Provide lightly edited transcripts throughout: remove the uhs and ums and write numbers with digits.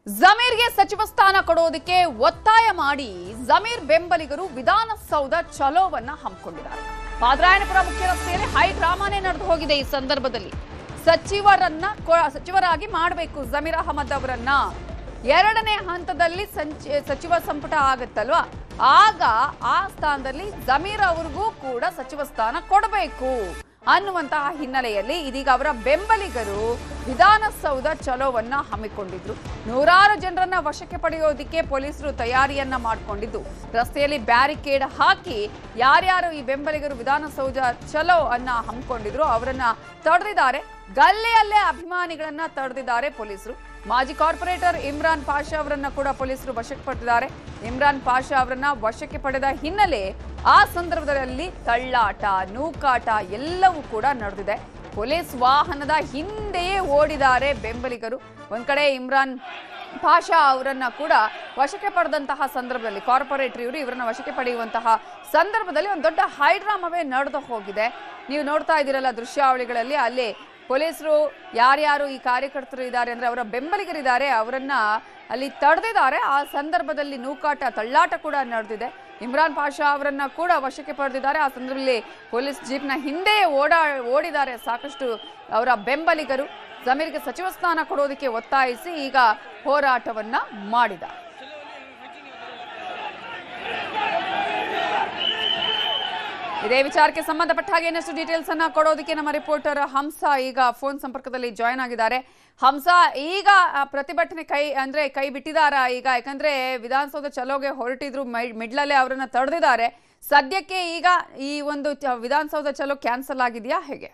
ಜಮೀರ್ಗೆ ಸಚಿವ ಸ್ಥಾನ ಕೊಡೋದಕ್ಕೆ ಒತ್ತಾಯ ಮಾಡಿ ಜಮೀರ್ ಬೆಂಬಲಿಗರು ವಿಧಾನಸೌಧ ಚಲೋವನ್ನ ಹಮ್ಮಿಕೊಂಡಿದ್ದಾರೆ. ಪಾದರಾಯನಪುರ ಮುಖ್ಯ ರಸ್ತೆಯಲ್ಲಿ ಹೈ ಡ್ರಾಮಾನೇ ನಡೆದು ಹೋಗಿದೆ. ಈ ಸಂದರ್ಭದಲ್ಲಿ ಸಚಿವರಾಗಿ ಮಾಡಬೇಕು ಜಮೀರ್ ಅಹಮದ್ ಅವರನ್ನ. ಎರಡನೇ ಹಂತದಲ್ಲಿ ಸಚಿವ ಸಂಪುಟ ಆಗುತ್ತಲ್ವಾ, ಆಗ ಆ ಸ್ಥಾನದಲ್ಲಿ ಜಮೀರ್ ಅವರಿಗೂ ಕೂಡ ಸಚಿವ ಸ್ಥಾನ ಕೊಡಬೇಕು ಅನ್ನುವಂತಹ ಹಿನ್ನೆಲೆಯಲ್ಲಿ ಇದೀಗ ಅವರ ಬೆಂಬಲಿಗರು ವಿಧಾನಸೌಧ ಚಲೋವನ್ನ ಹಮ್ಮಿಕೊಂಡಿದ್ರು. ನೂರಾರು ಜನರನ್ನ ವಶಕ್ಕೆ ಪಡೆಯೋದಿಕ್ಕೆ ಪೊಲೀಸರು ತಯಾರಿಯನ್ನ ಮಾಡಿಕೊಂಡಿದ್ದು, ರಸ್ತೆಯಲ್ಲಿ ಬ್ಯಾರಿಕೇಡ್ ಹಾಕಿ ಯಾರ್ಯಾರು ಈ ಬೆಂಬಲಿಗರು ವಿಧಾನಸೌಧ ಚಲೋ ಅನ್ನ ಹಮ್ಮಿಕೊಂಡಿದ್ರು ಅವರನ್ನ ತಡೆದಿದ್ದಾರೆ. ಗಲ್ಲೆಯಲ್ಲೇ ಅಭಿಮಾನಿಗಳನ್ನ ತಡೆದಿದ್ದಾರೆ ಪೊಲೀಸರು. ಮಾಜಿ ಕಾರ್ಪೊರೇಟರ್ ಇಮ್ರಾನ್ ಪಾಷಾ ಅವರನ್ನ ಕೂಡ ಪೊಲೀಸರು ವಶಕ್ಕೆ ಪಡೆದಿದ್ದಾರೆ. ಇಮ್ರಾನ್ ಪಾಷಾ ಅವರನ್ನ ವಶಕ್ಕೆ ಪಡೆದ ಹಿನ್ನೆಲೆ ಆ ಸಂದರ್ಭದಲ್ಲಿ ತಳ್ಳಾಟ, ನೂಕಾಟ ಎಲ್ಲವೂ ಕೂಡ ನಡೆದಿದೆ. ಪೊಲೀಸ್ ವಾಹನದ ಹಿಂದೆಯೇ ಓಡಿದ್ದಾರೆ ಬೆಂಬಲಿಗರು. ಒಂದ್ ಕಡೆ ಇಮ್ರಾನ್ ಪಾಷಾ ಅವರನ್ನ ಕೂಡ ವಶಕ್ಕೆ ಪಡೆದಂತಹ ಸಂದರ್ಭದಲ್ಲಿ ಕಾರ್ಪೊರೇಟರ್ ಇವರನ್ನ ವಶಕ್ಕೆ ಪಡೆಯುವಂತಹ ಸಂದರ್ಭದಲ್ಲಿ ಒಂದು ದೊಡ್ಡ ಹೈಡ್ರಾಮವೇ ನಡೆದು ಹೋಗಿದೆ. ನೀವು ನೋಡ್ತಾ ಇದ್ದೀರಲ್ಲ ದೃಶ್ಯಾವಳಿಗಳಲ್ಲಿ, ಅಲ್ಲಿ ಪೊಲೀಸರು ಯಾರ್ಯಾರು ಈ ಕಾರ್ಯಕರ್ತರು ಇದ್ದಾರೆ ಅಂದ್ರೆ ಅವರ ಬೆಂಬಲಿಗರಿದ್ದಾರೆ, ಅವರನ್ನ ಅಲ್ಲಿ ತಡೆದಿದ್ದಾರೆ. ಆ ಸಂದರ್ಭದಲ್ಲಿ ನೂಕಾಟ, ತಳ್ಳಾಟ ಕೂಡ ನಡೆದಿದೆ. ಇಮ್ರಾನ್ ಪಾಷಾ ಅವರನ್ನ ಕೂಡ ವಶಕ್ಕೆ ಪಡೆದಿದ್ದಾರೆ. ಆ ಸಂದರ್ಭದಲ್ಲಿ ಪೊಲೀಸ್ ಜೀಪ್ನ ಹಿಂದೆ ಓಡಿದ್ದಾರೆ ಸಾಕಷ್ಟು ಅವರ ಬೆಂಬಲಿಗರು. ಜಮೀರ್ಗೆ ಸಚಿವ ಸ್ಥಾನ ಕೊಡೋದಕ್ಕೆ ಒತ್ತಾಯಿಸಿ ಈಗ ಹೋರಾಟವನ್ನ ಮಾಡಿದ್ದಾರೆ. ಇದೇ ವಿಚಾರಕ್ಕೆ ಸಂಬಂಧಪಟ್ಟ ಹಾಗೆ ಇನ್ನಷ್ಟು ಡೀಟೇಲ್ಸ್ ಅನ್ನ ಕೊಡೋದಕ್ಕೆ ನಮ್ಮ ರಿಪೋರ್ಟರ್ ಹಂಸ ಈಗ ಫೋನ್ ಸಂಪರ್ಕದಲ್ಲಿ ಜಾಯ್ನ್ ಆಗಿದ್ದಾರೆ. ಹಂಸ, ಈಗ ಪ್ರತಿಭಟನೆ ಕೈ ಬಿಟ್ಟಿದಾರಾ ಈಗ? ಯಾಕಂದ್ರೆ ವಿಧಾನಸೌಧ ಚಲೋಗೆ ಹೊರಟಿದ್ರು, ಮಿಡ್ಲಲ್ಲೇ ಅವರನ್ನ ತಡೆದಿದ್ದಾರೆ. ಸದ್ಯಕ್ಕೆ ಈಗ ಈ ಒಂದು ವಿಧಾನಸೌಧ ಚಲೋ ಕ್ಯಾನ್ಸಲ್ ಆಗಿದೆಯಾ, ಹೇಗೆ?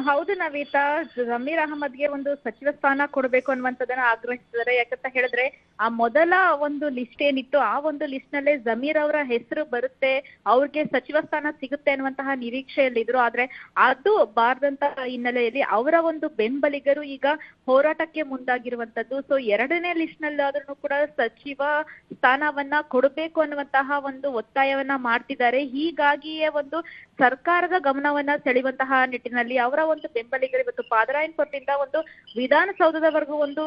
ಹೌದು ನವೀತಾ, ಜಮೀರ್ ಅಹಮದ್ಗೆ ಒಂದು ಸಚಿವ ಸ್ಥಾನ ಕೊಡಬೇಕು ಅನ್ನುವಂಥದ್ದನ್ನ ಆಗ್ರಹಿಸಿದ್ದಾರೆ. ಯಾಕಂತ ಹೇಳಿದ್ರೆ ಆ ಮೊದಲ ಒಂದು ಲಿಸ್ಟ್ ಏನಿತ್ತು, ಆ ಒಂದು ಲಿಸ್ಟ್ ನಲ್ಲೇ ಜಮೀರ್ ಅವರ ಹೆಸರು ಬರುತ್ತೆ, ಅವ್ರಿಗೆ ಸಚಿವ ಸ್ಥಾನ ಸಿಗುತ್ತೆ ಅನ್ನುವಂತಹ ನಿರೀಕ್ಷೆಯಲ್ಲಿದ್ರು. ಆದ್ರೆ ಅದು ಬಾರದಂತಹ ಹಿನ್ನೆಲೆಯಲ್ಲಿ ಅವರ ಒಂದು ಬೆಂಬಲಿಗರು ಈಗ ಹೋರಾಟಕ್ಕೆ ಮುಂದಾಗಿರುವಂತದ್ದು. ಸೊ ಎರಡನೇ ಲಿಸ್ಟ್ ನಲ್ಲಾದ್ರೂ ಕೂಡ ಸಚಿವ ಸ್ಥಾನವನ್ನ ಕೊಡಬೇಕು ಅನ್ನುವಂತಹ ಒಂದು ಒತ್ತಾಯವನ್ನ ಮಾಡ್ತಿದ್ದಾರೆ. ಹೀಗಾಗಿಯೇ ಒಂದು ಸರ್ಕಾರದ ಗಮನವನ್ನ ಸೆಳೆಯುವಂತಹ ನಿಟ್ಟಿನಲ್ಲಿ ಅವರ ಒಂದು ಬೆಂಬಲಿಗರು ಇವತ್ತು ಪಾದರಾಯನಪುರದಿಂದ ಒಂದು ವಿಧಾನಸೌಧದವರೆಗೂ ಒಂದು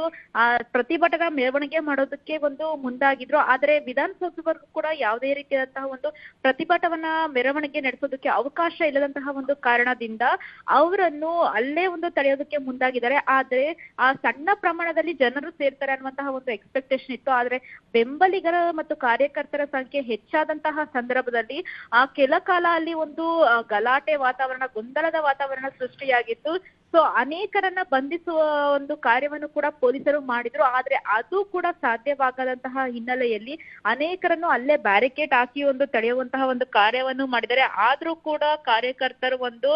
ಪ್ರತಿಭಟನಾ ಮೆರವಣಿಗೆ ಮಾಡೋದಕ್ಕೆ ಒಂದು ಮುಂದಾಗಿದ್ರು. ಆದ್ರೆ ವಿಧಾನಸೌಧವರೆಗೂ ಕೂಡ ಯಾವುದೇ ರೀತಿಯಾದಂತಹ ಒಂದು ಪ್ರತಿಭಟನಾ ಮೆರವಣಿಗೆ ನಡೆಸೋದಕ್ಕೆ ಅವಕಾಶ ಇಲ್ಲದಂತಹ ಒಂದು ಕಾರಣದಿಂದ ಅವರನ್ನು ಅಲ್ಲೇ ಒಂದು ತಡೆಯೋದಕ್ಕೆ ಮುಂದಾಗಿದ್ದಾರೆ. ಆದ್ರೆ ಆ ಸಣ್ಣ ಪ್ರಮಾಣದಲ್ಲಿ ಜನರು ಸೇರ್ತಾರೆ ಅನ್ನುವಂತಹ ಒಂದು ಎಕ್ಸ್ಪೆಕ್ಟೇಷನ್ ಇತ್ತು. ಆದ್ರೆ ಬೆಂಬಲಿಗರ ಮತ್ತು ಕಾರ್ಯಕರ್ತರ ಸಂಖ್ಯೆ ಹೆಚ್ಚಾದಂತಹ ಸಂದರ್ಭದಲ್ಲಿ ಆ ಕೆಲ ಕಾಲ ಅಲ್ಲಿ ಒಂದು ಗಲಾಟೆ ವಾತಾವರಣ, ಗೊಂದಲದ ವಾತಾವರಣ ಸೃಷ್ಟಿಯಾಗಿತ್ತು. ಸೊ ಅನೇಕರನ್ನ ಬಂಧಿಸುವ ಒಂದು ಕಾರ್ಯವನ್ನು ಕೂಡ ಪೊಲೀಸರು ಮಾಡಿದ್ರು. ಆದ್ರೆ ಅದು ಕೂಡ ಸಾಧ್ಯವಾಗದಂತಹ ಹಿನ್ನೆಲೆಯಲ್ಲಿ ಅನೇಕರನ್ನು ಅಲ್ಲೇ ಬ್ಯಾರಿಕೇಡ್ ಹಾಕಿ ಒಂದು ತಡೆಯುವಂತಹ ಒಂದು ಕಾರ್ಯವನ್ನು ಮಾಡಿದ್ದಾರೆ. ಆದ್ರೂ ಕೂಡ ಕಾರ್ಯಕರ್ತರು ಒಂದು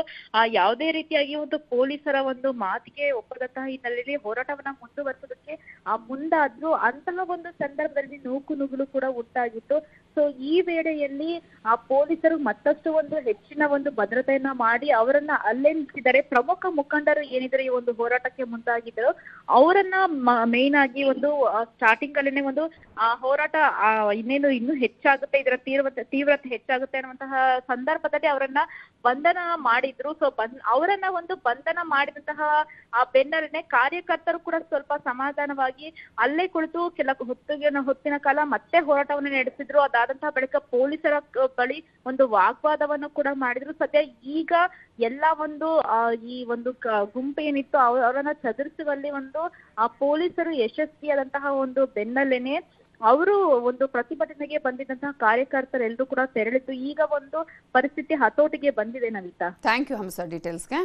ಯಾವುದೇ ರೀತಿಯಾಗಿ ಒಂದು ಪೊಲೀಸರ ಒಂದು ಮಾತಿಗೆ ಒಪ್ಪದಂತಹ ಹಿನ್ನೆಲೆಯಲ್ಲಿ ಹೋರಾಟವನ್ನ ಮುಂದುವರಿಸೋದಕ್ಕೆ ಮುಂದಾದ್ರು. ಅಂತಹ ಒಂದು ಸಂದರ್ಭದಲ್ಲಿ ನೂಕುನುಗ್ಗಲು ಕೂಡ ಉಂಟಾಗಿತ್ತು. ಸೊ ಈ ವೇಳೆಯಲ್ಲಿ ಆ ಪೊಲೀಸರು ಮತ್ತಷ್ಟು ಒಂದು ಹೆಚ್ಚಿನ ಒಂದು ಭದ್ರತೆಯನ್ನ ಮಾಡಿ ಅವರನ್ನ ಅಲ್ಲೇ ನಿಲ್ಲಿಸಿದ್ದಾರೆ. ಪ್ರಮುಖ ಮುಖಂಡರು ಏನಿದ್ರೆ ಈ ಒಂದು ಹೋರಾಟಕ್ಕೆ ಮುಂದಾಗಿದ್ದರು ಅವರನ್ನ ಮೇನ್ ಆಗಿ ಒಂದು ಸ್ಟಾರ್ಟಿಂಗ್ ಅಲ್ಲೇನೆ ಒಂದು ಹೋರಾಟ ಇನ್ನೂ ಹೆಚ್ಚಾಗುತ್ತೆ, ಇದರ ತೀವ್ರತೆ ಹೆಚ್ಚಾಗುತ್ತೆ ಅನ್ನುವಂತಹ ಸಂದರ್ಭದಲ್ಲಿ ಅವರನ್ನ ಬಂಧನ ಮಾಡಿದ್ರು. ಸೊ ಅವರನ್ನ ಒಂದು ಬಂಧನ ಮಾಡಿದಂತಹ ಆ ಬೆನ್ನಲ್ಲೇ ಕಾರ್ಯಕರ್ತರು ಕೂಡ ಸ್ವಲ್ಪ ಸಮಾಧಾನವಾಗಿ ಅಲ್ಲೇ ಕುಳಿತು ಹೊತ್ತಿನ ಕಾಲ ಮತ್ತೆ ಹೋರಾಟವನ್ನು ನಡೆಸಿದ್ರು. ಅದಾದಂತಹ ಬಳಿಕ ಪೊಲೀಸರ ಬಳಿ ಒಂದು ವಾಗ್ವಾದವನ್ನು ಕೂಡ ಮಾಡಿದ್ರು. ಸದ್ಯ ಈಗ ಎಲ್ಲ ಒಂದು ಈ ಒಂದು ಗುಂಪು ಏನಿತ್ತು ಅವರನ್ನ ಚದುರಿಸುವಲ್ಲಿ ಒಂದು ಪೊಲೀಸರು ಯಶಸ್ವಿಯಾದಂತಹ ಒಂದು ಬೆನ್ನಲ್ಲೇನೆ ಅವರು ಒಂದು ಪ್ರತಿಭಟನೆಗೆ ಬಂದಿದ್ದಂತಹ ಕಾರ್ಯಕರ್ತರೆಲ್ಲರೂ ಕೂಡ ತೆರಳಿದ್ದು ಈಗ ಒಂದು ಪರಿಸ್ಥಿತಿ ಹತೋಟಿಗೆ ಬಂದಿದೆ. ನವೀತಾ, ಥ್ಯಾಂಕ್ ಯು ಹಂಸ ಡೀಟೇಲ್ಸ್ಗೆ.